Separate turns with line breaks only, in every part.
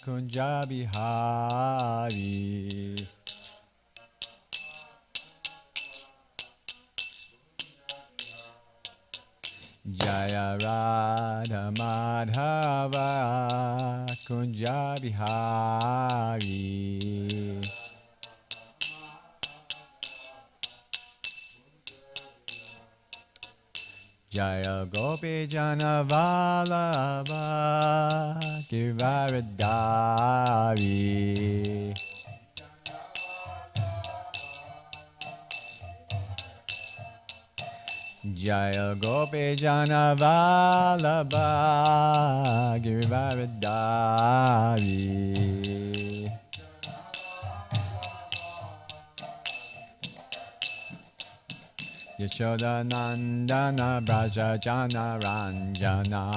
Kunja Bihari. Jaya Radha Madhava Kunja Bihari. Jaya Gopi Jana Vallabha Givaradari. Jaya Gopi Jana Vallabha Givaradari. Yashoda Nandana Braja Jana Ranjana.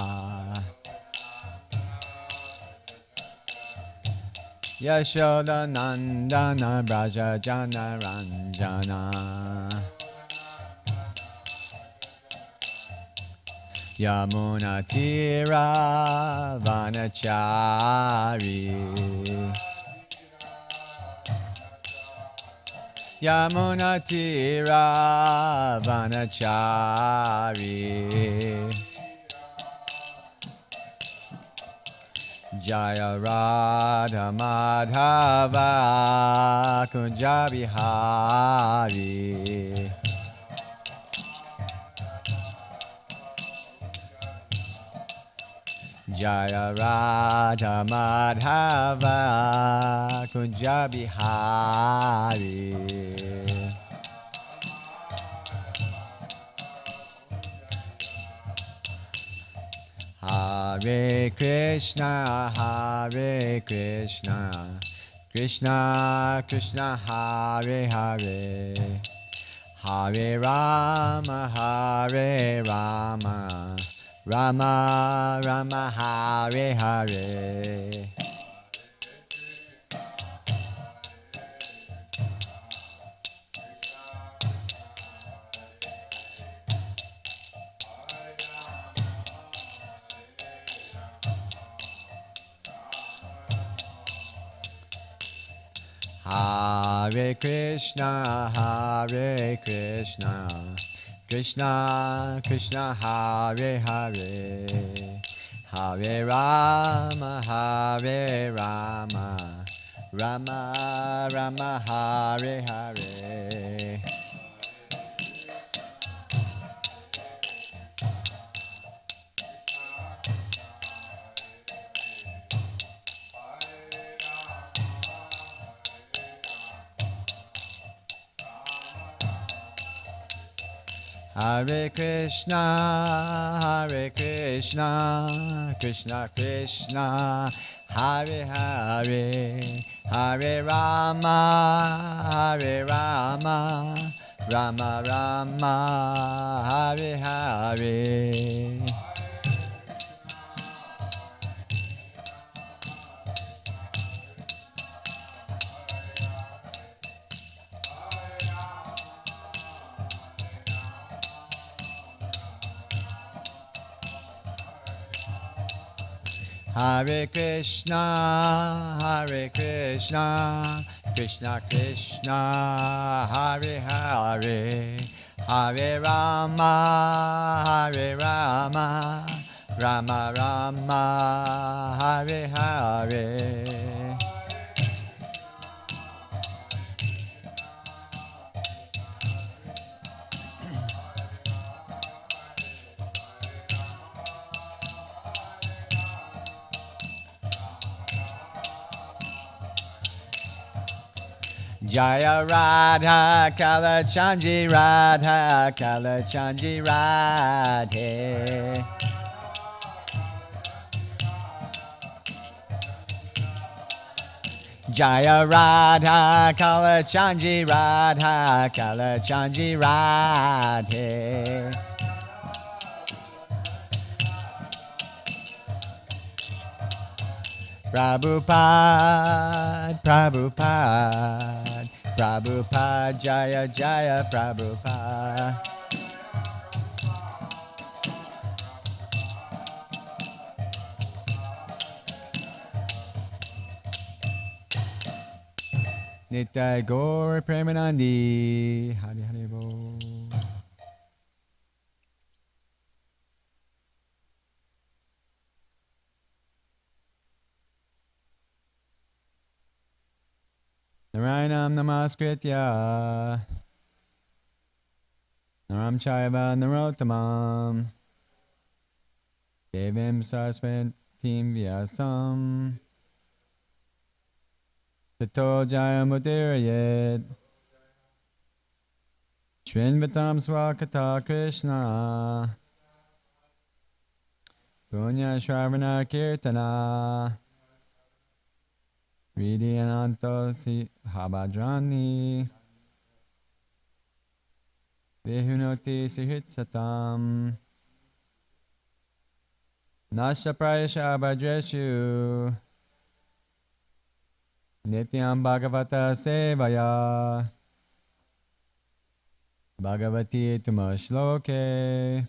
Yashoda Nandana Braja Jana Ranjana. Yamuna Tira Vanachari. Yamuna Tira Vanachari. Jaya Radha Madhava Kunja Bihari. Jaya Radha Madhava Kunja Bihari. Hare Krishna, Hare Krishna, Krishna Krishna, Hare Hare, Hare Rama, Hare Rama, Rama Rama, Hare Hare. Hare Krishna, Hare Krishna, Krishna Krishna, Hare Hare, Hare Rama, Hare Rama, Rama Rama, Hare Hare. Hare Krishna, Hare Krishna, Krishna Krishna, Hare Hare, Hare Rama, Hare Rama, Rama Rama, Hare Hare. Hare Krishna, Hare Krishna, Krishna Krishna, Hare Hare, Hare Rama, Hare Rama, Rama Rama, Hare Hare. Jaya Radha Kalachandji Radha Kalachandji Radhe. Jaya Radha Kalachandji Radha Kalachandji Radhe. Prabhupada, Prabhupada, Prabhupada, Jaya Jaya Prabhupada. Nitai Gaur Premanandi. Hari Hari Bol. Narayanam Namaskritya Naram Chaiva Narottamam Devim Saraswatim Vyasam Tato Jayamudirayed Srinvatam Swakata Krishna Punya Shravana Kirtana Vidyananto Si Habadrani Vihunoti Sihit Satam Nasha Prayasha Abhadreshu Nityam Bhagavata Sevaya Bhagavati Tumashloke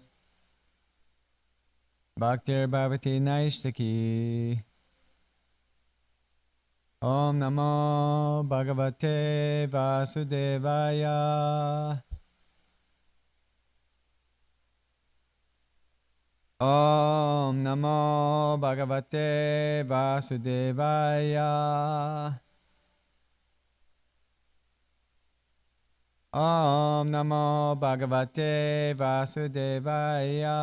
Bhaktir Bhavati Naishtaki Om Namo Bhagavate Vasudevaya Om Namo Bhagavate Vasudevaya Om Namo Bhagavate Vasudevaya.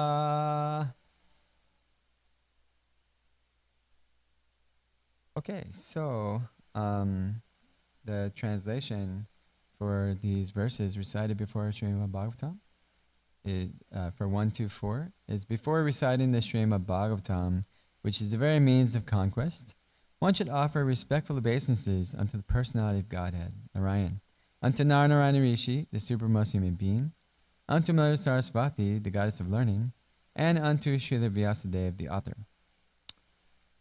Okay, so the translation for these verses recited before Srimad Bhagavatam is for 124 is before reciting the Srimad Bhagavatam, which is the very means of conquest, one should offer respectful obeisances unto the personality of Godhead, Narayan, unto Narayana Rishi, the supermost human being, unto Mother Sarasvati, the goddess of learning, and unto Srila Vyasadeva, the author.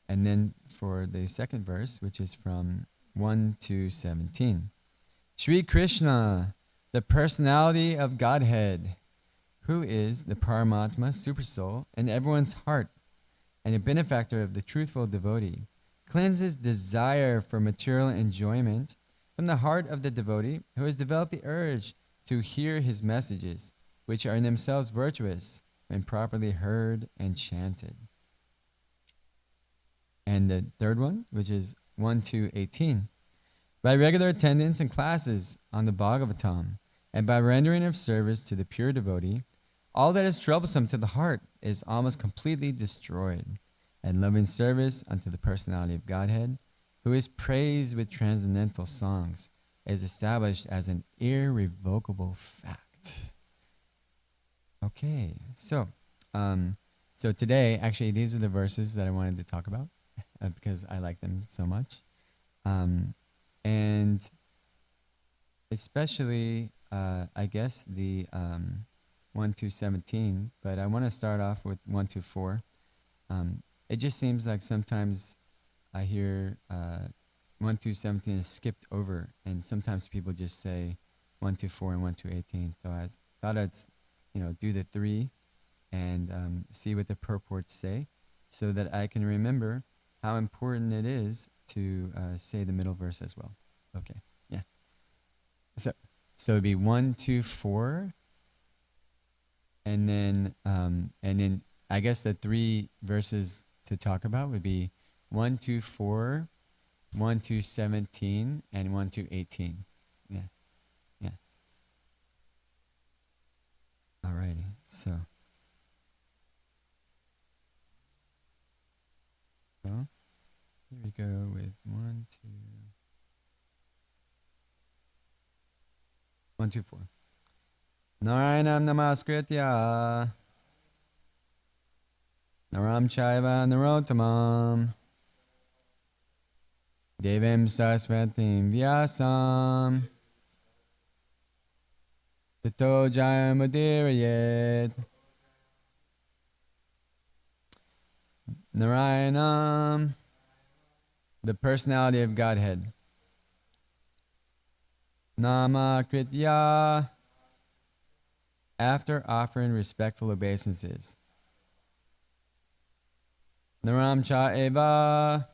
And then for the second verse, which is from 1 to 17. Sri Krishna, the personality of Godhead, who is the Paramatma Supersoul in everyone's heart, and a benefactor of the truthful devotee, cleanses desire for material enjoyment from the heart of the devotee who has developed the urge to hear his messages, which are in themselves virtuous when properly heard and chanted. And the third one, which is 1 to 18. By regular attendance in classes on the Bhagavatam, and by rendering of service to the pure devotee, all that is troublesome to the heart is almost completely destroyed, and loving service unto the personality of Godhead, who is praised with transcendental songs, is established as an irrevocable fact. Okay, so today, actually, these are the verses that I wanted to talk about because I like them so much, and especially, I guess the 1 to 17. But I want to start off with 1 to 4. It just seems like sometimes I hear 1 to 17 is skipped over, and sometimes people just say 1 to 4 and 1 to 18. So I thought I'd do the 3 and see what the purports say, so that I can remember how important it is to say the middle verse as well. Okay, yeah. So it'd be 1 to 4, and then I guess the 3 verses to talk about would be 1 to 4, 1 to 17, and 1 to 18. Yeah, yeah. Alrighty, so here we go with 1 to 4. Narayanam Namaskritya Naram Chaiva Narottamam Devim Saraswatim Vyasam Tato Jayamudirayed Narayanam, the personality of Godhead. Namakritya, after offering respectful obeisances. Naram Cha Eva,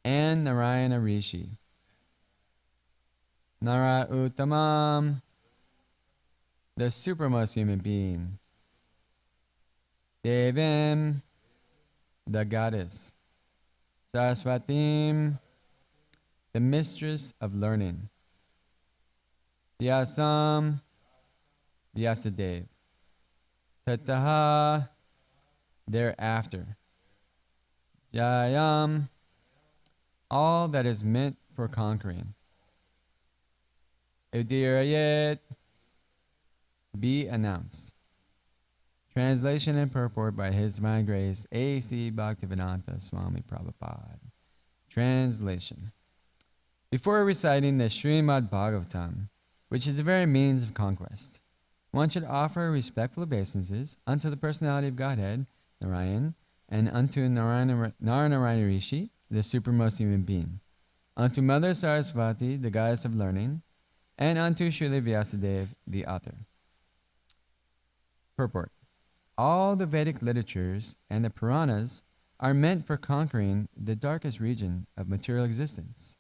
and Narayana Rishi. Nara Uttamam, the supermost human being. Devim, the goddess. Saraswatim, the mistress of learning. Vyasam, Vyasadev. Tataha, thereafter. Jayam, all that is meant for conquering. Udirayet, be announced. Translation and purport by His Divine Grace, A.C. Bhaktivedanta Swami Prabhupada. Translation. Before reciting the Srimad Bhagavatam, which is the very means of conquest, one should offer respectful obeisances unto the personality of Godhead, Narayan, and unto Narayana Rishi, the supermost human being, unto Mother Saraswati, the goddess of learning, and unto Srila Vyasadeva, the author. Purport. All the Vedic literatures and the Puranas are meant for conquering the darkest region of material existence.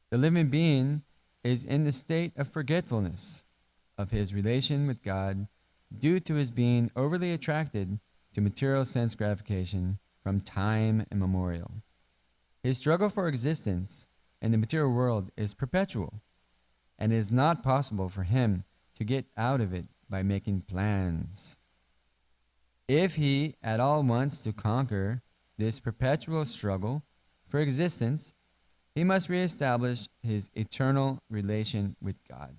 The living being is in the state of forgetfulness of his relation with God due to his being overly attracted to material sense gratification from time immemorial. His struggle for existence in the material world is perpetual, and it is not possible for him to get out of it by making plans. If he at all wants to conquer this perpetual struggle for existence, he must reestablish his eternal relation with God.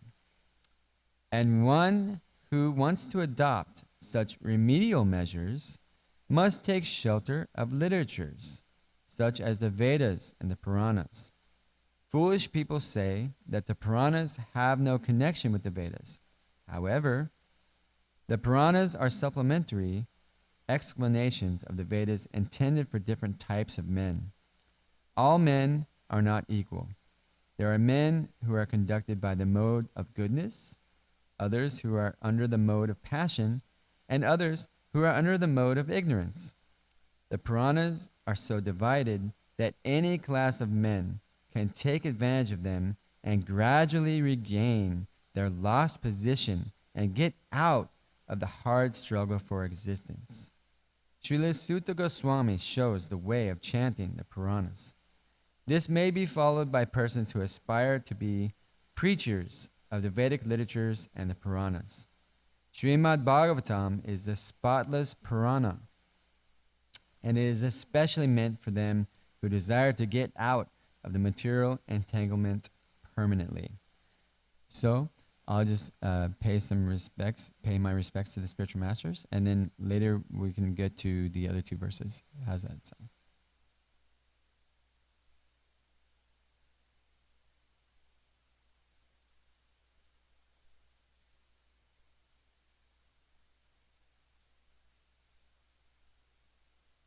And one who wants to adopt such remedial measures must take shelter of literatures, such as the Vedas and the Puranas. Foolish people say that the Puranas have no connection with the Vedas. However, the Puranas are supplementary explanations of the Vedas intended for different types of men. All men are not equal. There are men who are conducted by the mode of goodness, others who are under the mode of passion, and others who are under the mode of ignorance. The Puranas are so divided that any class of men can take advantage of them and gradually regain their lost position and get out of the hard struggle for existence. Srila Sutta Goswami shows the way of chanting the Puranas. This may be followed by persons who aspire to be preachers of the Vedic literatures and the Puranas. Srimad Bhagavatam is the spotless Purana, and it is especially meant for them who desire to get out of the material entanglement permanently. So, I'll just pay my respects to the spiritual masters, and then later we can get to the other two verses. How's that sound?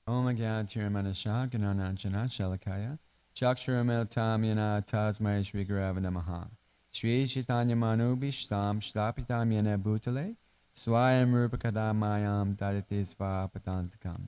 Om Agyanatiramana Ganananjana Shalakaya Chakshuramiltam Yana Tasmai Shri Gurava Namaha Shri Chaitanya Manu Bhishtam Shtapitam Yana Bhutale Swayam Rupakadamayam Daditi Svapatantakam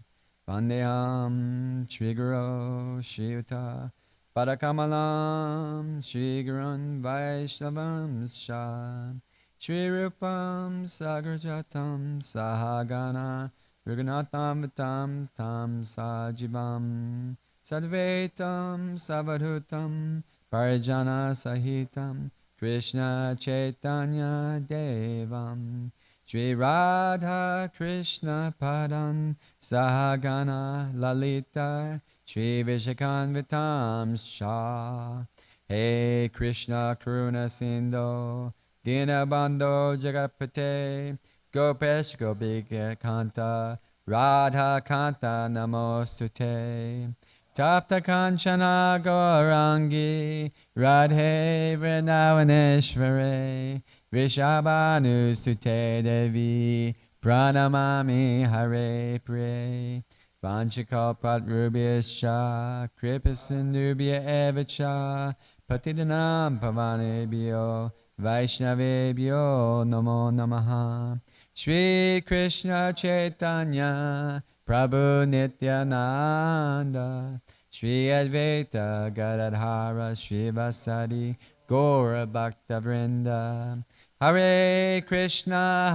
Vandeham Shri Guru Shri Uta Padakamalam Shri Gurun Vaishnavam Shah Shri Rupam Sagrajatam Sahagana Raghunatham Vitam Tam Sajivam Sadvaitam Savadhutam Parijana Sahitam Krishna Chaitanya Devam Shri Radha Krishna Padam Sahagana Lalita Shri Vishakanvitam Shah Hey Krishna Karuna Sindho Dinabandho Jagapate Gopesh Gopika Kanta Radha Kanta Namostute Tapta Kanchana Gaurangi Radhe Vrindavaneshvare Vrishabhanusute Devi Pranamami Hare Pre Vanchikalpat Rubyascha Kripasindubhya Evacha Patidanam Pavanebhyo Vaishnavebhyo Namo Namaha Shri Krishna Chaitanya Prabhu Nityananda Shri Advaita Gadadhara Shri Vasadi Gaura Bhakta Vrinda. Hare Krishna,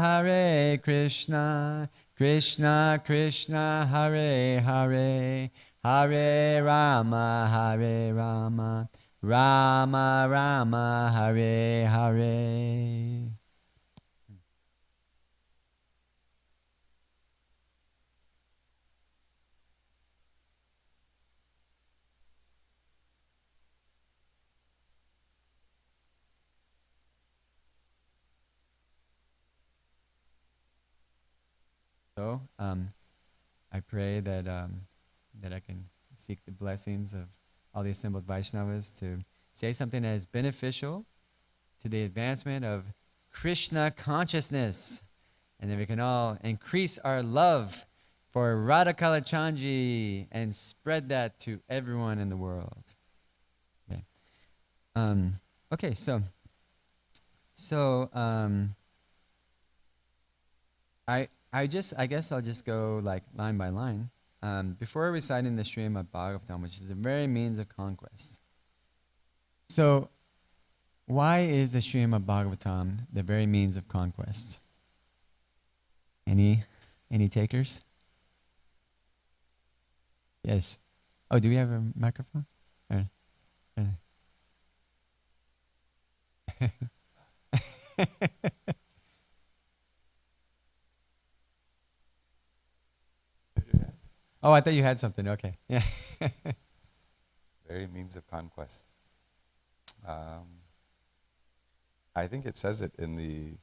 Krishna Krishna, Hare Hare, Hare Rama, Rama Rama, Hare Hare. So, I pray that that I can seek the blessings of all the assembled Vaishnavas to say something that is beneficial to the advancement of Krishna consciousness, and then we can all increase our love for Radha Kalachandji and spread that to everyone in the world. Okay. Okay. So I guess I'll just go like line by line. Before reciting the Srimad Bhagavatam, which is the very means of conquest. So, why is the Srimad Bhagavatam the very means of conquest? Any takers? Yes. Oh, do we have a microphone? Oh, I thought you had something. Okay. Yeah.
Very means of conquest. I think it says it in the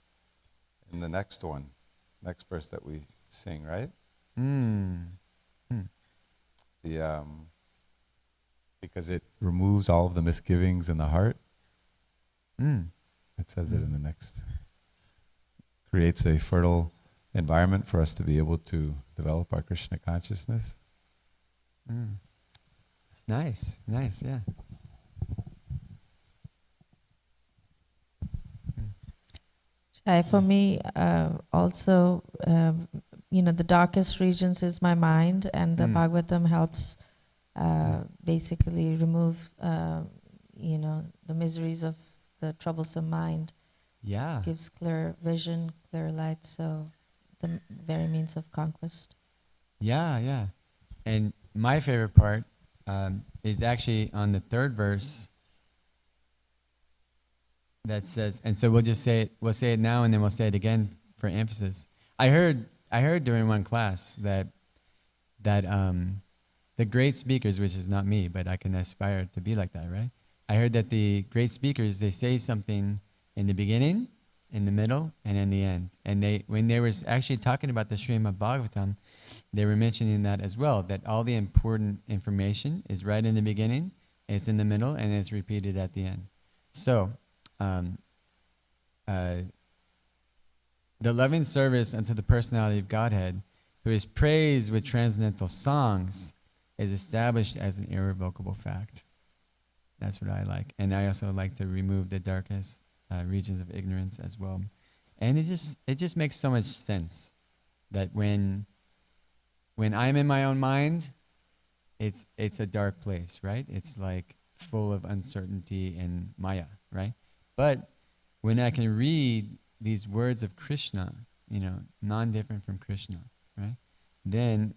next one, next verse that we sing, right? The because it removes all of the misgivings in the heart. It says it in the next. Creates a fertile environment for us to be able to develop our Krishna consciousness.
Nice, yeah.
For me, also, the darkest regions is my mind, and the Bhagavatam helps basically remove, the miseries of the troublesome mind.
Yeah.
Gives clear vision, clear light, so the very means of conquest.
Yeah. And my favorite part is actually on the third verse that says, and so we'll say it now and then we'll say it again for emphasis. I heard during one class that the great speakers, which is not me, but I can aspire to be like that, right? I heard that the great speakers, they say something in the beginning, in the middle, and in the end. And when they were actually talking about the Srimad Bhagavatam, they were mentioning that as well, that all the important information is right in the beginning, it's in the middle, and it's repeated at the end. So, the loving service unto the personality of Godhead, who is praised with transcendental songs, is established as an irrevocable fact. That's what I like. And I also like to remove the darkest regions of ignorance as well. And it just makes so much sense that when I'm in my own mind, it's a dark place, right? It's like full of uncertainty and maya, right? But when I can read these words of Krishna, non-different from Krishna, right? Then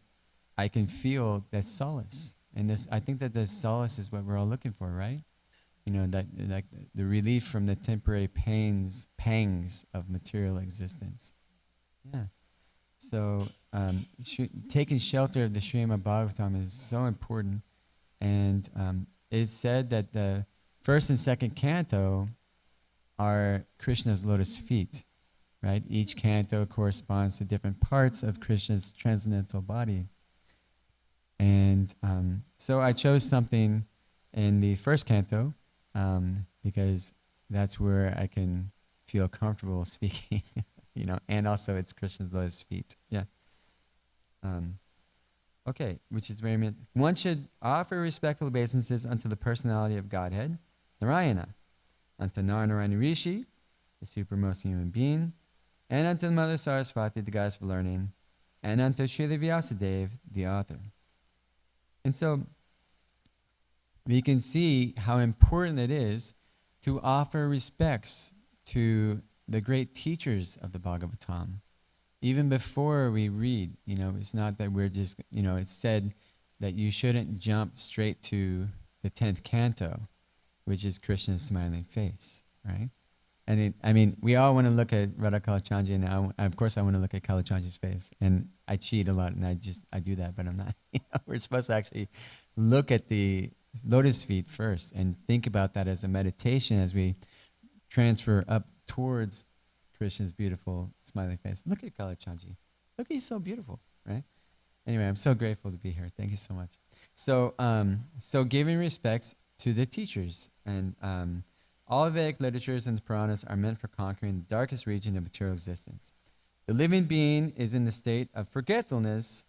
I can feel that solace. And I think that the solace is what we're all looking for, right? That like the relief from the temporary pangs of material existence. Yeah. So taking shelter of the Srimad Bhagavatam is so important. And it's said that the first and second canto are Krishna's lotus feet, right? Each canto corresponds to different parts of Krishna's transcendental body. And so I chose something in the first canto because that's where I can feel comfortable speaking, and also it's Krishna's lotus feet. Yeah. Okay, which is very important. One should offer respectful obeisances unto the personality of Godhead, Narayana, unto Narayana Rishi, the supremmost human being, and unto the Mother Saraswati, the goddess of learning, and unto Srila Vyasadeva, the author. And so we can see how important it is to offer respects to the great teachers of the Bhagavatam. Even before we read, it's not that we're just, it's said that you shouldn't jump straight to the 10th canto, which is Krishna's smiling face, right? And we all want to look at Radha Kalachandji, and of course I want to look at Kalachandji's face, and I cheat a lot, and I do that, but I'm not. We're supposed to actually look at the lotus feet first and think about that as a meditation as we transfer up towards Krishna's beautiful smiling face. Look at Kalachandji. Look, he's so beautiful, right? Anyway, I'm so grateful to be here. Thank you so much. So giving respects to the teachers, and all Vedic literatures and the Puranas are meant for conquering the darkest region of material existence. The living being is in the state of forgetfulness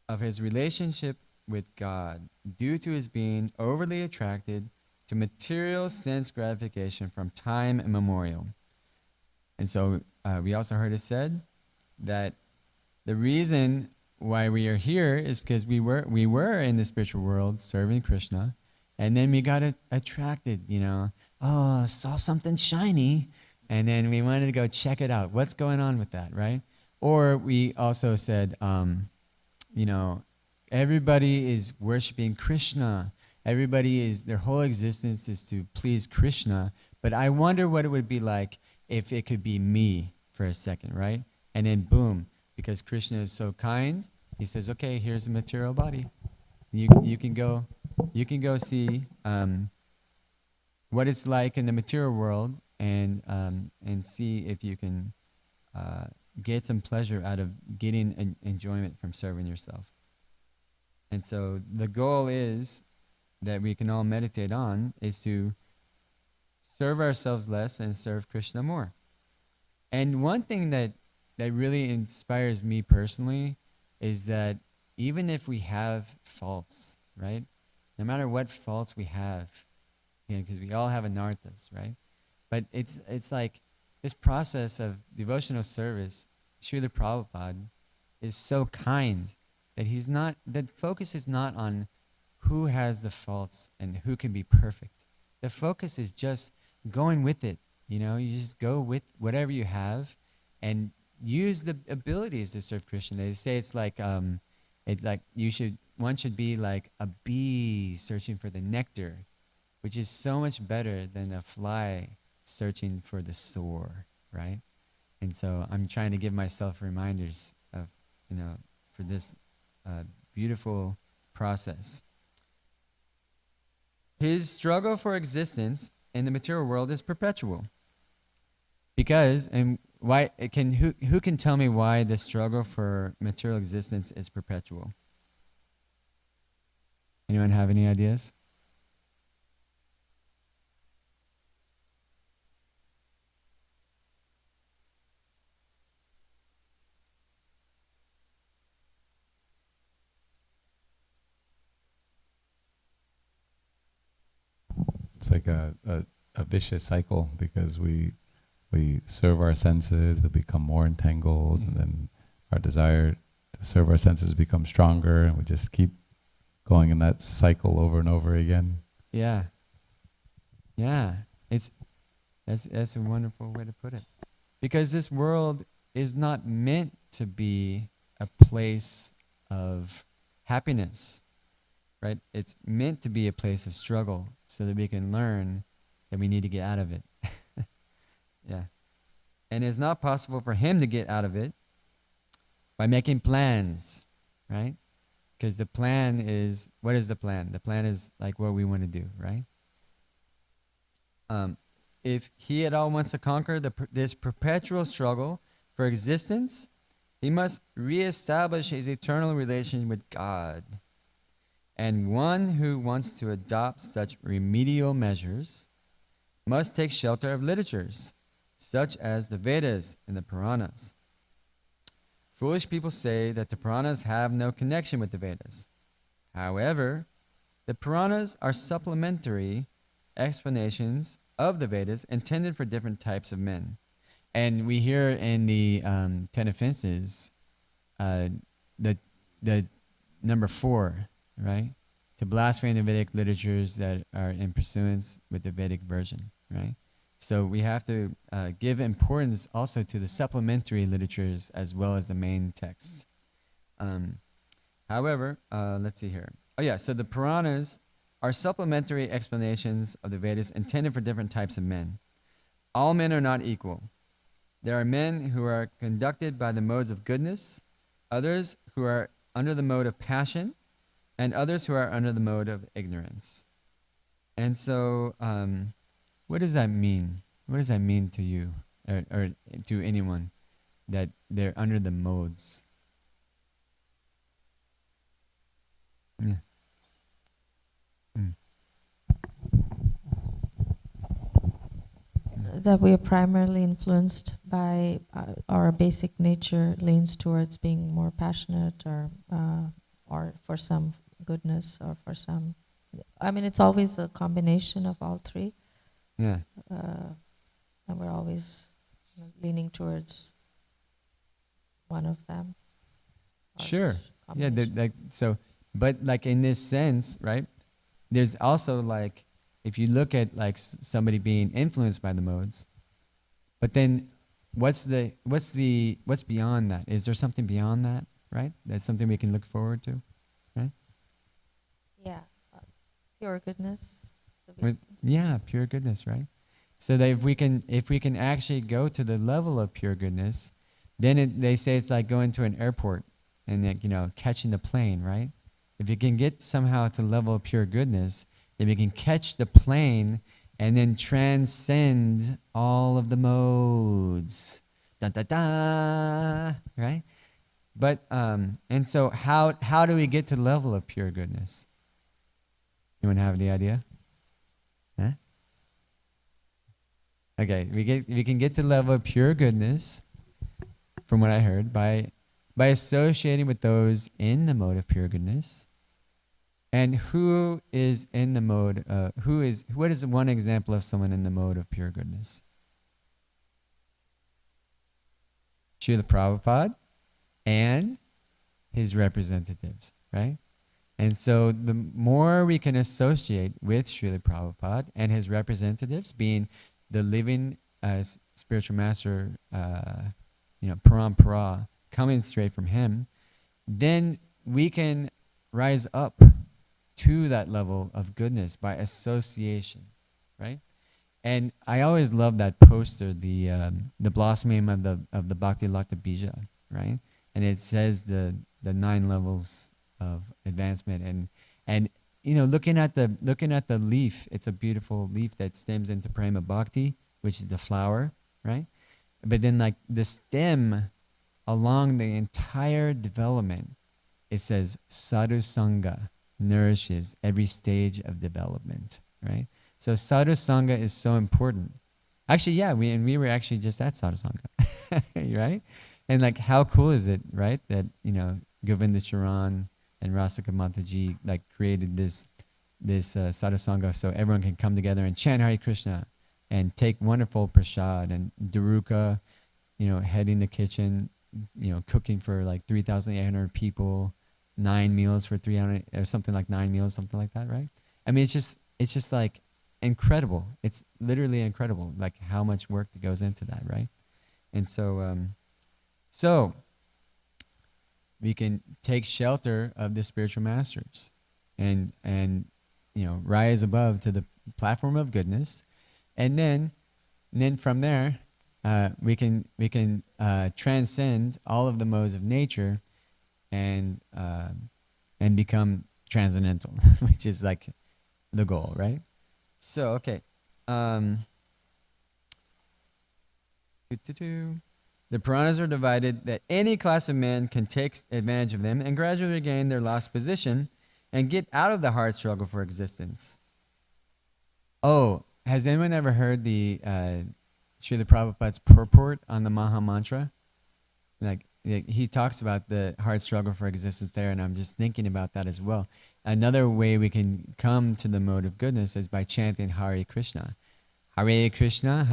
of his relationship with God due to his being overly attracted to material sense gratification from time immemorial. And so we also heard it said that the reason why we are here is because we were in the spiritual world serving Krishna, and then we got attracted, saw something shiny, and then we wanted to go check it out. What's going on with that, right? Or we also said, everybody is worshiping Krishna. Their whole existence is to please Krishna. But I wonder what it would be like if it could be me for a second, right? And then boom, because Krishna is so kind, he says, okay, here's a material body. You can go see what it's like in the material world, and see if you can get some pleasure out of getting enjoyment from serving yourself. And so the goal is that we can all meditate on is to serve ourselves less and serve Krishna more. And one thing that really inspires me personally is that even if we have faults, right? No matter what faults we have, because we all have anarthas, right? But it's like this process of devotional service, Srila Prabhupada is so kind that the focus is not on who has the faults and who can be perfect. The focus is just going with it. You just go with whatever you have and use the abilities to serve Krishna. They say it's like one should be like a bee searching for the nectar, which is so much better than a fly searching for the sore, right? And so I'm trying to give myself reminders of, for this beautiful process. His struggle for existence in the material world is perpetual. Because, and why, who can tell me why the struggle for material existence is perpetual? Anyone have any ideas?
It's like a vicious cycle, because we serve our senses, they become more entangled, and then our desire to serve our senses becomes stronger, and we just keep going in that cycle over and over again.
Yeah. That's a wonderful way to put it. Because this world is not meant to be a place of happiness, right? It's meant to be a place of struggle so that we can learn that we need to get out of it. Yeah. And it's not possible for him to get out of it by making plans, right? Because the plan is, what is the plan? The plan is like what we want to do, right? If he at all wants to conquer this perpetual struggle for existence, he must reestablish his eternal relation with God. And one who wants to adopt such remedial measures must take shelter of literatures, such as the Vedas and the Puranas. Foolish people say that the Puranas have no connection with the Vedas. However, the Puranas are supplementary explanations of the Vedas intended for different types of men. And we hear in the 10 offenses, the number 4, right? To blaspheme the Vedic literatures that are in pursuance with the Vedic version. right? So we have to give importance also to the supplementary literatures as well as the main texts. However, let's see here. Oh yeah, so the Puranas are supplementary explanations of the Vedas intended for different types of men. All men are not equal. There are men who are conducted by the modes of goodness, others who are under the mode of passion, and others who are under the mode of ignorance. And so, what does that mean? What does that mean to you, or to anyone, that they're under the modes? Yeah. Mm.
That we are primarily influenced by our basic nature leans towards being more passionate, or for some goodness, or for some. I mean, it's always a combination of all three.
Yeah.
And we're always leaning towards one of them.
Sure. Yeah. Like so, but like in this sense, right? There's also like, if you look at like somebody being influenced by the modes, but then what's beyond that? Is there something beyond that, right? That's something we can look forward to, right?
Yeah, pure goodness.
Yeah, pure goodness, right? So that if we can actually go to the level of pure goodness, then they say it's like going to an airport and like, catching the plane, right? If you can get somehow to the level of pure goodness, then we can catch the plane and then transcend all of the modes. Da da da, right? But and so how do we get to the level of pure goodness? Anyone have any idea? Huh? Okay, we can get to the level of pure goodness, from what I heard, by associating with those in the mode of pure goodness. And who is in the mode? What is one example of someone in the mode of pure goodness? Srila Prabhupada and his representatives, right? And so the more we can associate with Srila Prabhupada and his representatives, being the living spiritual master, parampara, coming straight from him, then we can rise up to that level of goodness by association, right? And I always love that poster, the blossoming of the Bhakti Lakta Bija, right? And it says the 9 levels of advancement, and looking at the leaf, it's a beautiful leaf that stems into Prema Bhakti, which is the flower, right? But then like the stem along the entire development, it says Sadhu Sangha nourishes every stage of development, right? So Sadhu Sangha is so important. Actually, yeah, we were actually just at Sadhu Sangha, right? And like, how cool is it, right? That Govinda Charan and Rasika Mataji like created this Sadhu Sangha, so everyone can come together and chant Hare Krishna and take wonderful prasad, and Daruka, heading the kitchen, cooking for like 3,800 people, 9 meals for 300 or something like 9 meals, something like that, right? I mean, it's just like incredible. It's literally incredible, like how much work that goes into that, right? And so we can take shelter of the spiritual masters and rise above to the platform of goodness, and then from there we can transcend all of the modes of nature and become transcendental, which is like the goal, right? So okay. The Puranas are divided that any class of men can take advantage of them and gradually regain their lost position and get out of the hard struggle for existence. Oh, has anyone ever heard the Srila Prabhupada's purport on the Maha Mantra? Like he talks about the hard struggle for existence there, and I'm just thinking about that as well. Another way we can come to the mode of goodness is by chanting Hare Krishna. Hare Krishna,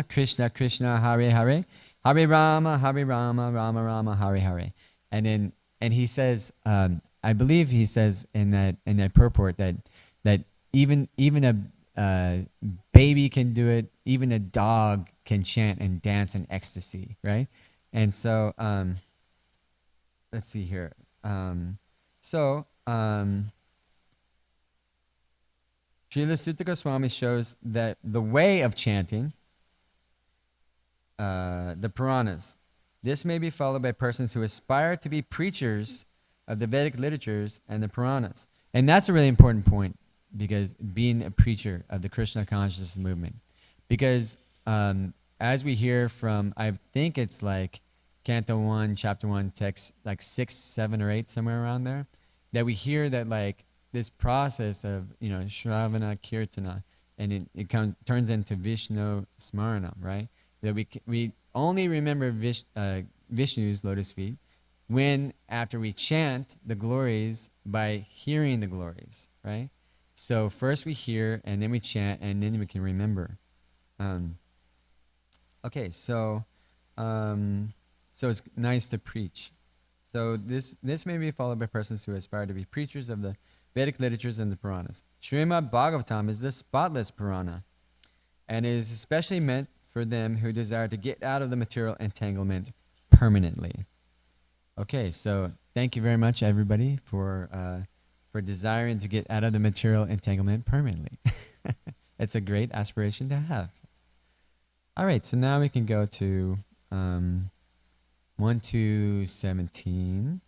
Krishna Krishna, Hare Hare. Hare Rama, Rama Rama, Hare Hare. And he says, I believe he says in that purport that even baby can do it. Even a dog can chant and dance in ecstasy, right? And so, let's see here. So, Srila Sutta Goswami shows that the way of chanting the Puranas. This may be followed by persons who aspire to be preachers of the Vedic literatures and the Puranas. And that's a really important point, because being a preacher of the Krishna consciousness movement. Because as we hear from, I think it's like Canto 1, Chapter 1, text like 6, 7, or 8, somewhere around there, that we hear that like this process of, Shravana Kirtana, and it turns into Vishnu Smaranam, right? That we only remember Vishnu's lotus feet when after we chant the glories by hearing the glories, right? So first we hear, and then we chant, and then we can remember. Okay, so it's nice to preach. So this may be followed by persons who aspire to be preachers of the Vedic literatures and the Puranas. Srimad Bhagavatam is the spotless Purana, and is especially meant for them who desire to get out of the material entanglement permanently. Okay, so thank you very much, everybody, for desiring to get out of the material entanglement permanently. It's a great aspiration to have. All right, so now we can go to 1 to 17.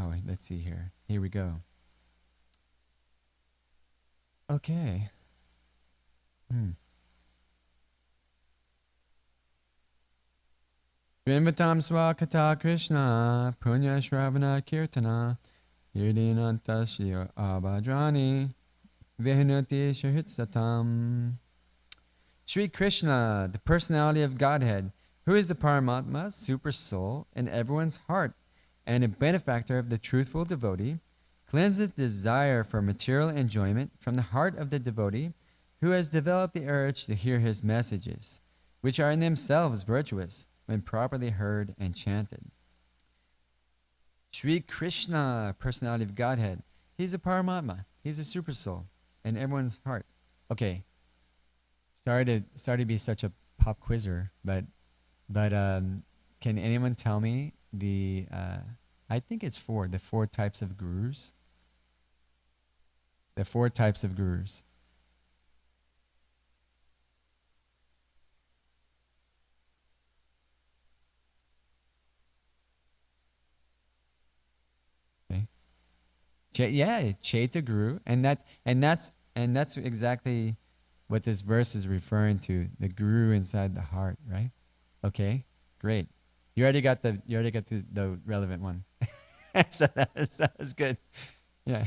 Oh, wait, let's see here. Here we go. Okay. Vimvatam swakata Krishna, punya shravana kirtana, yirdinanta shio abhadrani, vihnati shahitsatam. Sri Krishna, the personality of Godhead, who is the Paramatma, super soul, in everyone's heart, and a benefactor of the truthful devotee, cleanses desire for material enjoyment from the heart of the devotee, who has developed the urge to hear his messages, which are in themselves virtuous when properly heard and chanted. Sri Krishna, personality of Godhead, he's a Paramatma, he's a super soul in everyone's heart. Okay, sorry to be such a pop quizzer, but can anyone tell me the I think it's the 4 types of gurus? The 4 types of gurus. Yeah, Chaita Guru, and that's exactly what this verse is referring to, the Guru inside the heart, right? Okay, great. You already got the relevant one. So that was good. Yeah.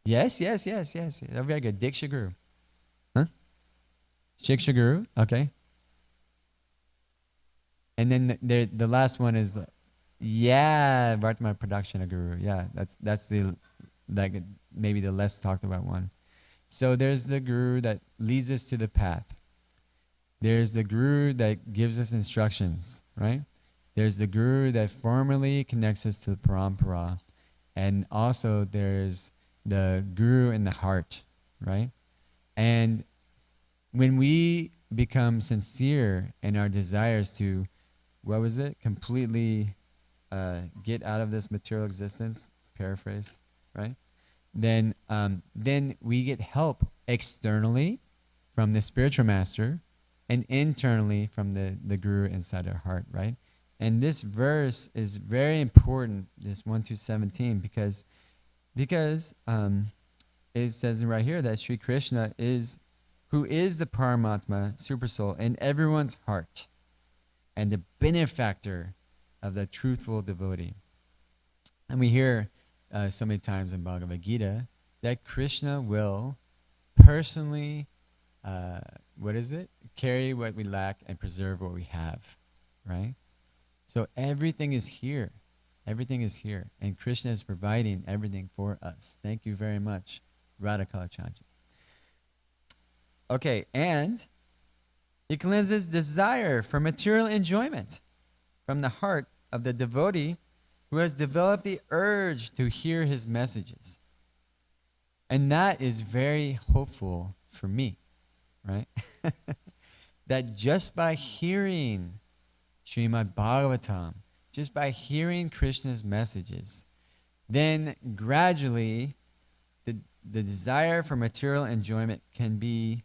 yes. Oh, very good. Diksha Guru. Huh? Shiksha Guru. Okay. And then the last one is, yeah, Vartman Production Guru. Yeah, that's the maybe the less talked about one. So there's the guru that leads us to the path. There's the guru that gives us instructions, right? There's the guru that formally connects us to the parampara. And also there's the guru in the heart, right? And when we become sincere in our desires to, completely get out of this material existence, paraphrase, right? Then we get help externally from the spiritual master and internally from the guru inside our heart, right? And this verse is very important, this 1 to 17, because it says right here that Sri Krishna who is the Paramatma, super soul, in everyone's heart, and the benefactor of the truthful devotee. And we hear so many times in Bhagavad Gita that Krishna will personally, carry what we lack and preserve what we have, right? So everything is here. Everything is here. And Krishna is providing everything for us. Thank you very much, Radha Kalachandji. Okay, and he cleanses desire for material enjoyment from the heart of the devotee who has developed the urge to hear his messages. And that is very hopeful for me, right? That just by hearing Srimad Bhagavatam, just by hearing Krishna's messages, then gradually the desire for material enjoyment can be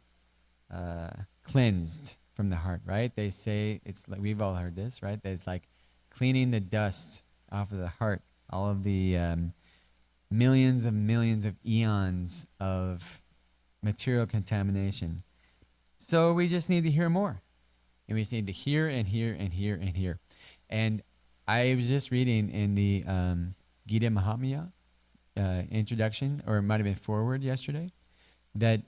cleansed from the heart, right? They say, it's like, we've all heard this, right? That it's like cleaning the dust off of the heart, all of the millions of eons of material contamination. So we just need to hear more. And we just need to hear and hear and hear and hear. And I was just reading in the Gita Mahatmya introduction, or it might have been forward yesterday, that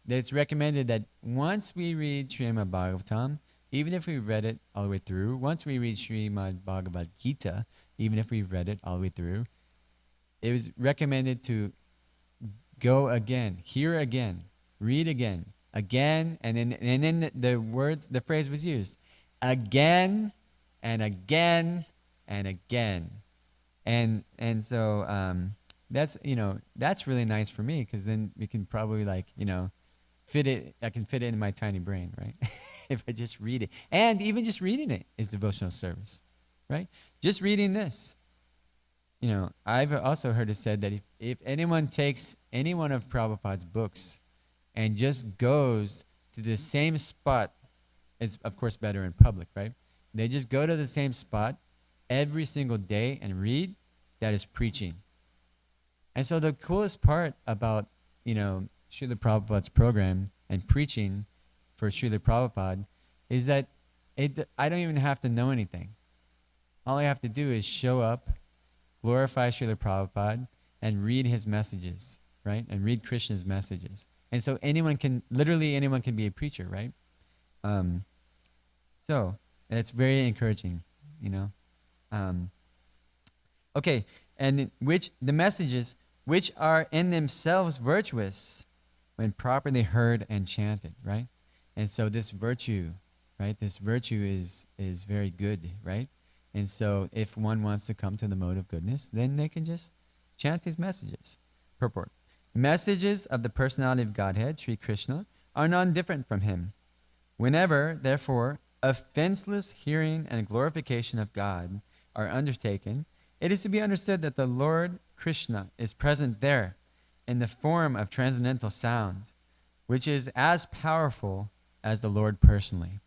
it's recommended that once we read Srimad Bhagavatam, even if we read it all the way through, once we read Srimad Bhagavad Gita, even if we've read it all the way through, it was recommended to go again, hear again, read again, and then the phrase was used, again and again and again. And so that's really nice for me, because then we can probably I can fit it in my tiny brain, right? If I just read it. And even just reading it is devotional service, right? Just reading this. I've also heard it said that if anyone takes any one of Prabhupada's books and just goes to the same spot, it's of course better in public, right? They just go to the same spot every single day and read, that is preaching. And so the coolest part about, Srila Prabhupada's program and preaching for Srila Prabhupada is that I don't even have to know anything. All I have to do is show up, glorify Srila Prabhupada, and read his messages, right? And read Krishna's messages. And so anyone can be a preacher, right? So it's very encouraging, Okay, and the messages which are in themselves virtuous when properly heard and chanted, right? And so this virtue, right? This virtue is very good, right? And so if one wants to come to the mode of goodness, then they can just chant these messages. Purport. Messages of the personality of Godhead, Sri Krishna, are none different from him. Whenever, therefore, offenseless hearing and glorification of God are undertaken, it is to be understood that the Lord Krishna is present there in the form of transcendental sound, which is as powerful as the Lord personally.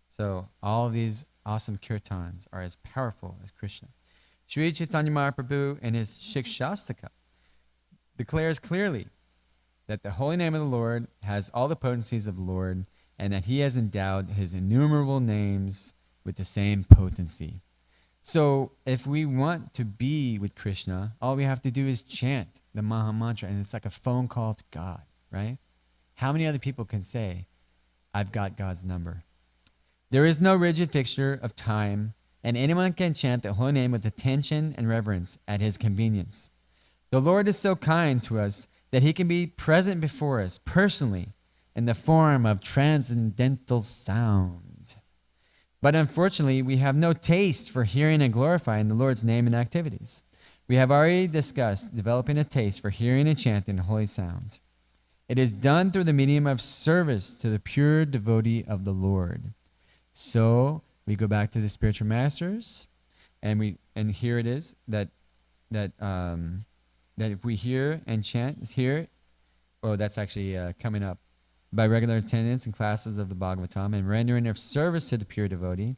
So all of these awesome kirtans are as powerful as Krishna. Sri Chaitanya Mahaprabhu in his Shikshastaka declares clearly that the holy name of the Lord has all the potencies of the Lord, and that he has endowed his innumerable names with the same potency. So if we want to be with Krishna, all we have to do is chant the Maha Mantra, and it's like a phone call to God, right? How many other people can say, I've got God's number? There is no rigid fixture of time, and anyone can chant the holy name with attention and reverence at his convenience. The Lord is so kind to us that he can be present before us personally in the form of transcendental sound. But unfortunately, we have no taste for hearing and glorifying the Lord's name and activities. We have already discussed developing a taste for hearing and chanting holy sound. It is done through the medium of service to the pure devotee of the Lord. So we go back to the spiritual masters, and here it is that if we hear and chant here, that's actually coming up, by regular attendance in classes of the Bhagavatam and rendering of service to the pure devotee,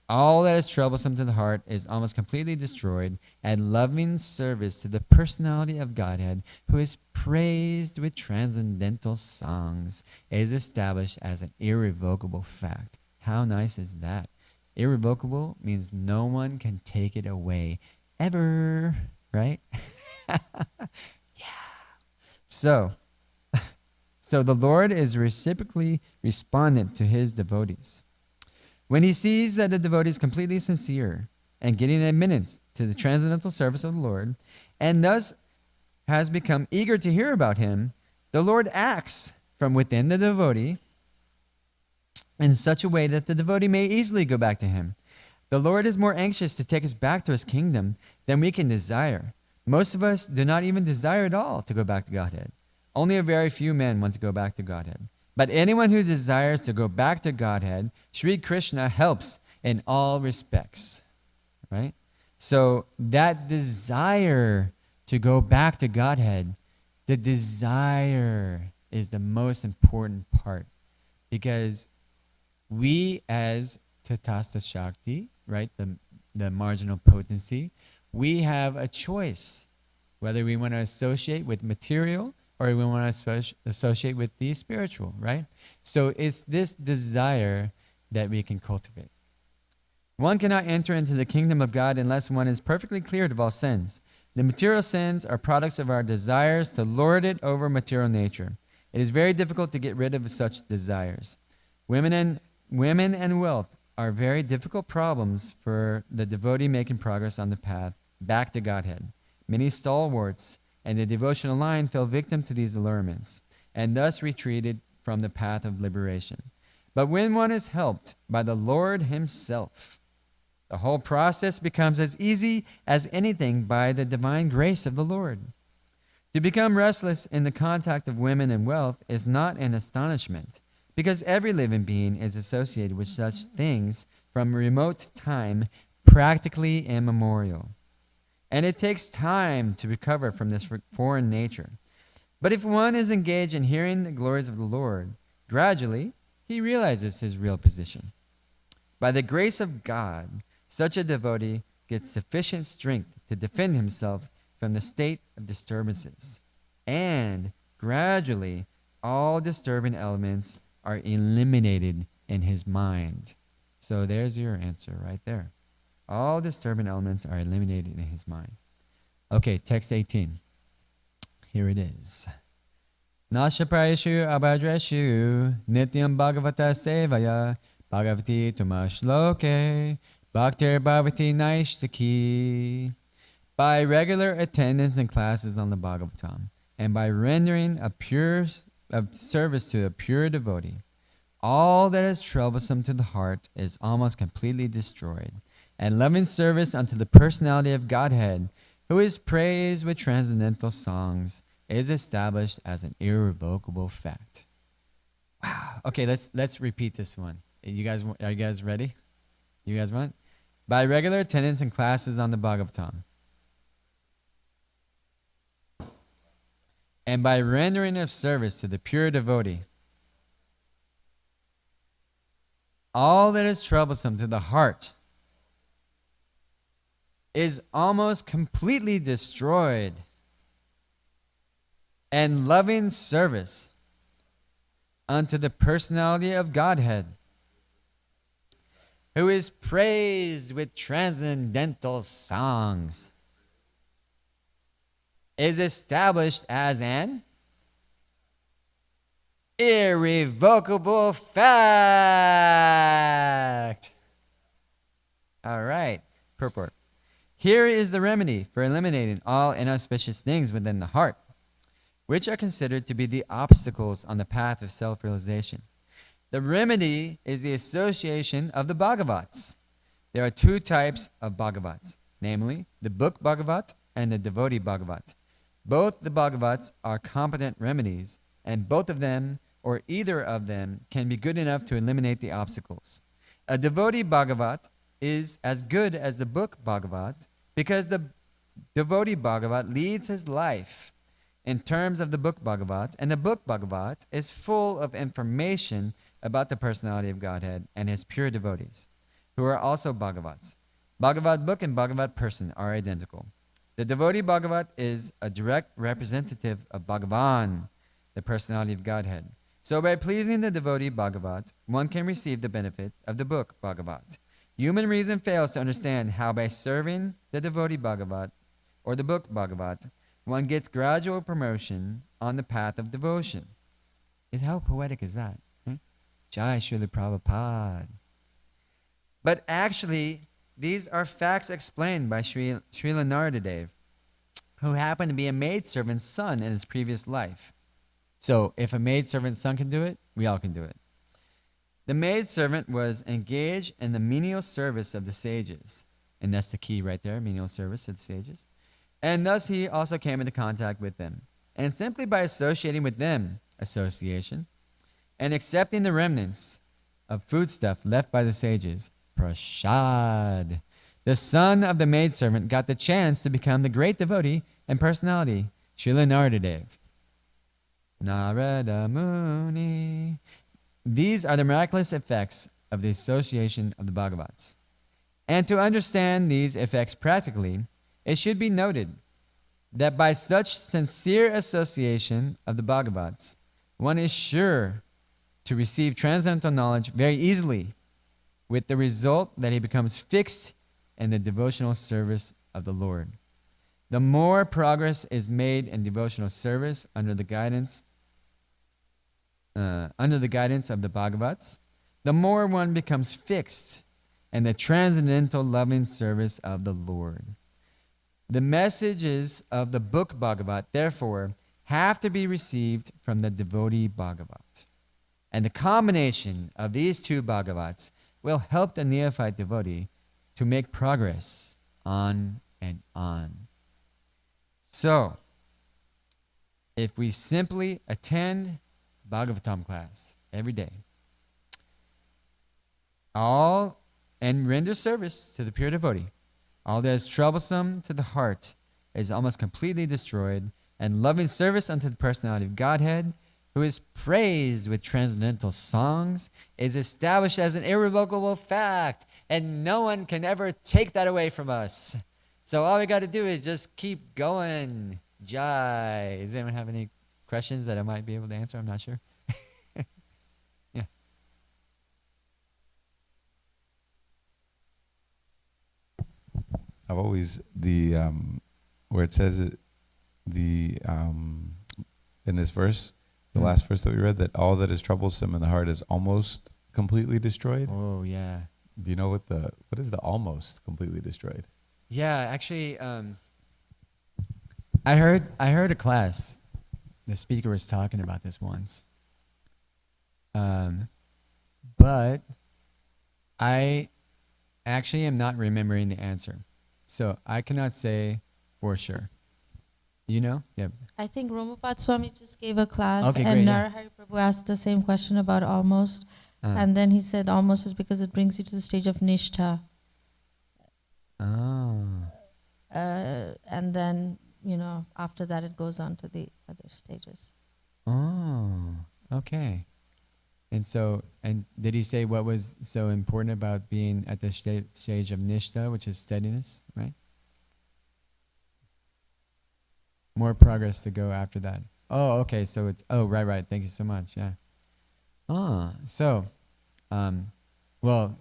all that is troublesome to the heart is almost completely destroyed, and loving service to the personality of Godhead, who is praised with transcendental songs, is established as an irrevocable fact. How nice is that? Irrevocable means no one can take it away, ever, right? Yeah. So the Lord is reciprocally respondent to his devotees. When he sees that the devotee is completely sincere and getting admittance to the transcendental service of the Lord, and thus has become eager to hear about him, the Lord acts from within the devotee in such a way that the devotee may easily go back to him. The Lord is more anxious to take us back to his kingdom than we can desire. Most of us do not even desire at all to go back to Godhead. Only a very few men want to go back to Godhead. But anyone who desires to go back to Godhead, Sri Krishna helps in all respects. Right? So that desire to go back to Godhead, the desire is the most important part. Because we as Tatastha Shakti, right, the marginal potency, we have a choice whether we want to associate with material or we want to associate with the spiritual, right? So it's this desire that we can cultivate. One cannot enter into the kingdom of God unless one is perfectly cleared of all sins. The material sins are products of our desires to lord it over material nature. It is very difficult to get rid of such desires. Women and wealth are very difficult problems for the devotee making progress on the path back to Godhead. Many stalwarts and the devotional line fell victim to these allurements and thus retreated from the path of liberation. But when one is helped by the Lord himself, the whole process becomes as easy as anything by the divine grace of the Lord. To become restless in the contact of women and wealth is not an astonishment, because every living being is associated with such things from remote time, practically immemorial. And it takes time to recover from this foreign nature. But if one is engaged in hearing the glories of the Lord, gradually he realizes his real position. By the grace of God, such a devotee gets sufficient strength to defend himself from the state of disturbances. And gradually, all disturbing elements are eliminated in his mind. So there's your answer right there. All disturbing elements are eliminated in his mind. Okay, text 18. Here it is. Nashaprayashu abhadreshu nityam bhagavata sevaya bhagavati tumashloke bhaktir bhavati naishtaki. By regular attendance in classes on the Bhagavatam and by rendering a service to a pure devotee, all that is troublesome to the heart is almost completely destroyed, and loving service unto the personality of Godhead, who is praised with transcendental songs, is established as an irrevocable fact. Wow. Okay, let's repeat this one. Are you guys ready? You guys want? By regular attendance in classes on the Bhagavatam, and by rendering of service to the pure devotee, all that is troublesome to the heart is almost completely destroyed, and loving service unto the personality of Godhead, who is praised with transcendental songs, is established as an irrevocable fact. All right, purport. Here is the remedy for eliminating all inauspicious things within the heart, which are considered to be the obstacles on the path of self-realization. The remedy is the association of the Bhagavats. There are two types of Bhagavats, namely the book Bhagavat and the devotee Bhagavat. Both the Bhagavats are competent remedies, and both of them, or either of them, can be good enough to eliminate the obstacles. A devotee Bhagavat is as good as the book Bhagavat because the devotee Bhagavat leads his life in terms of the book Bhagavat, and the book Bhagavat is full of information about the personality of Godhead and his pure devotees, who are also Bhagavats. Bhagavat book and Bhagavat person are identical. The devotee Bhagavat is a direct representative of Bhagavan, the personality of Godhead. So by pleasing the devotee Bhagavat, one can receive the benefit of the book Bhagavat. Human reason fails to understand how by serving the devotee Bhagavat, or the book Bhagavat, one gets gradual promotion on the path of devotion. How poetic is that? Jaya Srila Prabhupada. But actually, these are facts explained by Srila Naradadev, who happened to be a maidservant's son in his previous life. So if a maidservant's son can do it, we all can do it. The maidservant was engaged in the menial service of the sages. And that's the key right there, menial service of the sages. And thus he also came into contact with them. And simply by associating with them, association, and accepting the remnants of foodstuff left by the sages, prasad, the son of the maidservant got the chance to become the great devotee and personality, Srila Naradadev. Narada Muni. These are the miraculous effects of the association of the Bhagavats. And to understand these effects practically, it should be noted that by such sincere association of the Bhagavats, one is sure to receive transcendental knowledge very easily, with the result that he becomes fixed in the devotional service of the Lord. The more progress is made in devotional service under the guidance of the Bhagavats, the more one becomes fixed in the transcendental loving service of the Lord. The messages of the book Bhagavat, therefore, have to be received from the devotee Bhagavat. And the combination of these two Bhagavats will help the neophyte devotee to make progress on and on. So, if we simply attend Bhagavatam class every day, and render service to the pure devotee, all that is troublesome to the heart is almost completely destroyed, and loving service unto the personality of Godhead, who is praised with transcendental songs, is established as an irrevocable fact, and no one can ever take that away from us. So all we got to do is just keep going. Jai. Does anyone have any questions that I might be able to answer? I'm not sure. Yeah.
I've always where it says it, in this verse, the last verse that we read, that all that is troublesome in the heart is almost completely destroyed.
Oh yeah.
Do you know what is the almost completely destroyed?
Yeah, actually, I heard a class. The speaker was talking about this once. But I actually am not remembering the answer, so I cannot say for sure. You know? Yeah.
I think Romapad Swami just gave a class,
Okay,
and
great, yeah.
Narahari Prabhu asked the same question about almost, and then he said almost is because it brings you to the stage of nishtha.
Oh.
And then, after that it goes on to the other stages.
Oh. Okay. And did he say what was so important about being at the stage of nishtha, which is steadiness, right? More progress to go after that. Oh, okay. So it's right. Thank you so much. Yeah. Well,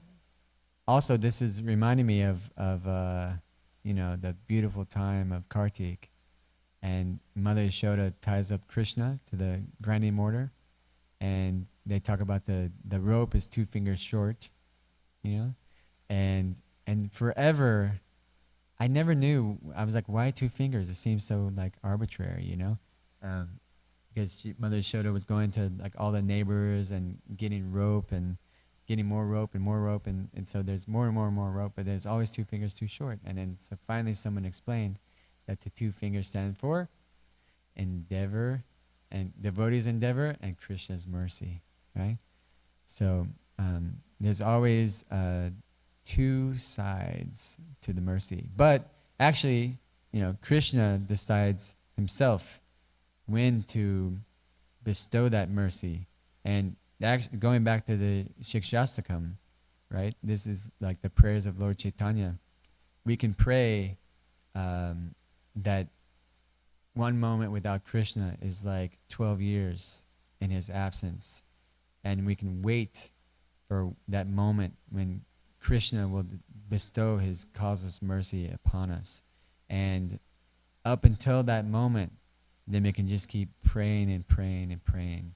also this is reminding me of the beautiful time of Kartik, and Mother Yashoda ties up Krishna to the grinding mortar, and they talk about the rope is 2 fingers short, and forever. I never knew. I was like, why 2 fingers? It seems so like arbitrary, because Mother Yashoda was going to like all the neighbors and getting rope and getting more rope and more rope, and so there's more and more and more rope, but there's always 2 fingers too short. And then so finally someone explained that the 2 fingers stand for endeavor, and devotee's endeavor, and Krishna's mercy, right? So there's always 2 sides to the mercy. But actually, Krishna decides himself when to bestow that mercy. And actually, going back to the Shikshastakam, right? This is like the prayers of Lord Chaitanya. We can pray that one moment without Krishna is like 12 years in his absence. And we can wait for that moment when Krishna will bestow his causeless mercy upon us. And up until that moment, then we can just keep praying and praying and praying.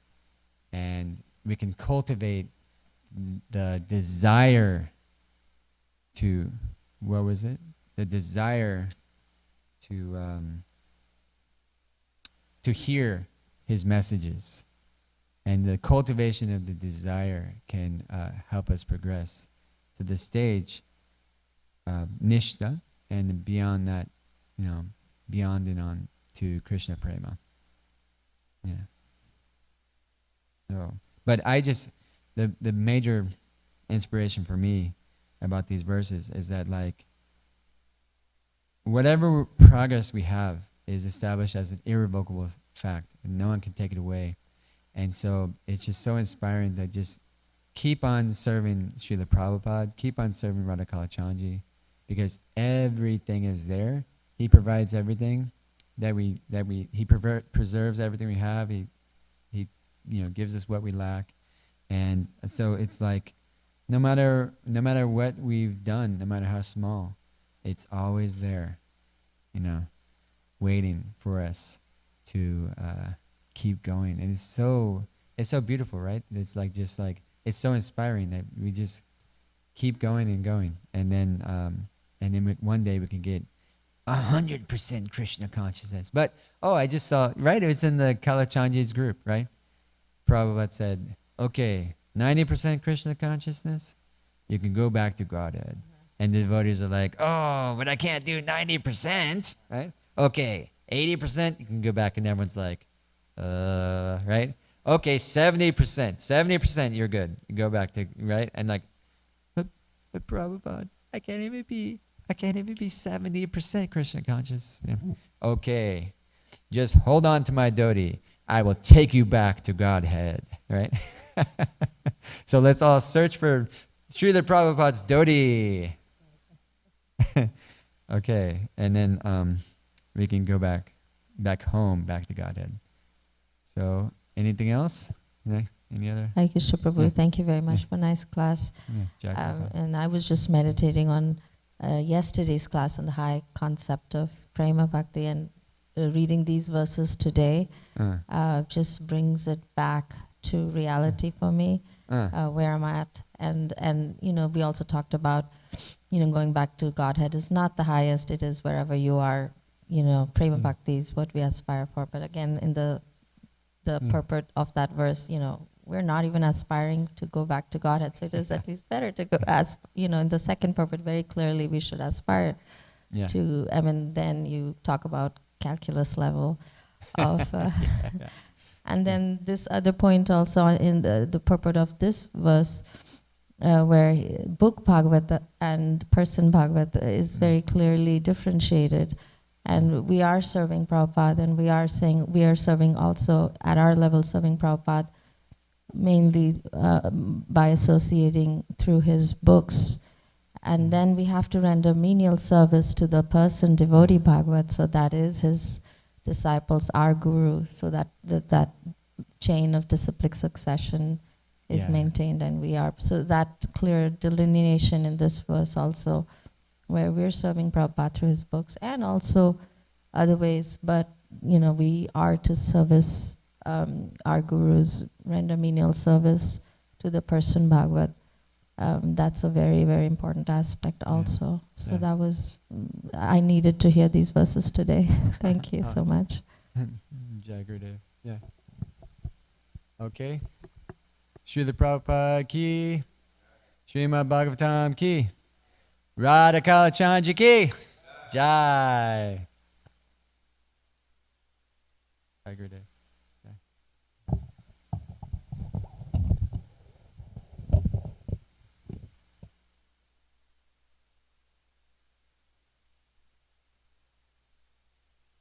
And we can cultivate the desire to, the desire to hear his messages. And the cultivation of the desire can help us progress to the stage of nishta, and beyond that, beyond and on to Krishna prema. Yeah. So, but the major inspiration for me about these verses is that, like, whatever progress we have is established as an irrevocable fact, and no one can take it away. And so it's just so inspiring to just keep on serving Srila Prabhupada, keep on serving Radha Kalachandji, because everything is there. He provides everything he preserves everything we have. He gives us what we lack. And so it's like, no matter what we've done, no matter how small, it's always there, waiting for us to keep going. And it's so beautiful, right? It's like, just like, it's so inspiring that we just keep going and going, and then one day we can get 100% Krishna consciousness. But I just saw, right, it was in the Kalachandji's group, right? Prabhupada said, okay, 90% Krishna consciousness, you can go back to Godhead. And the devotees are like, oh, but I can't do 90%, right? Okay, 80%, you can go back, and everyone's like, right? Okay, 70%, 70%, you're good. You go back to, right? And like, but Prabhupada, I can't even be 70% Krishna conscious. Yeah. Okay, just hold on to my dhoti. I will take you back to Godhead, right? So let's all search for Srila Prabhupada's dhoti. Okay, and then we can go back home, back to Godhead. So, anything else? Yeah, any other?
Hare Krishna Prabhu,
Yeah.
thank you very much for a nice class.
Yeah,
And I was just meditating on yesterday's class on the high concept of prema bhakti, and reading these verses today just brings it back to reality for me, where I'm at. And we also talked about, going back to Godhead is not the highest, it is wherever you are, prema bhakti is what we aspire for. But again, in the purport of that verse, we're not even aspiring to go back to Godhead. So it is at least better to go, as in the second purport, very clearly we should aspire to, then you talk about calculus level of, and then this other point also in the purport of this verse, where book Bhagavata and person Bhagavata is very clearly differentiated. And we are serving Prabhupada, and we are saying we are serving also at our level, serving Prabhupada mainly by associating through his books. And then we have to render menial service to the person devotee Bhagavat, so that is his disciples, our guru, so that chain of disciplic succession is maintained, and we are. So that clear delineation in this verse also, where we're serving Prabhupada through his books and also other ways, but we are to service our gurus, render menial service to the person Bhagavat. That's a very, very important aspect also. So that was, I needed to hear these verses today. Thank you so much.
Jai Gurudev. Yeah. Okay. Srila Prabhupada ki, Srimad Bhagavatam ki, Radha Kalachandji ki, Jai. Jai Gurudev.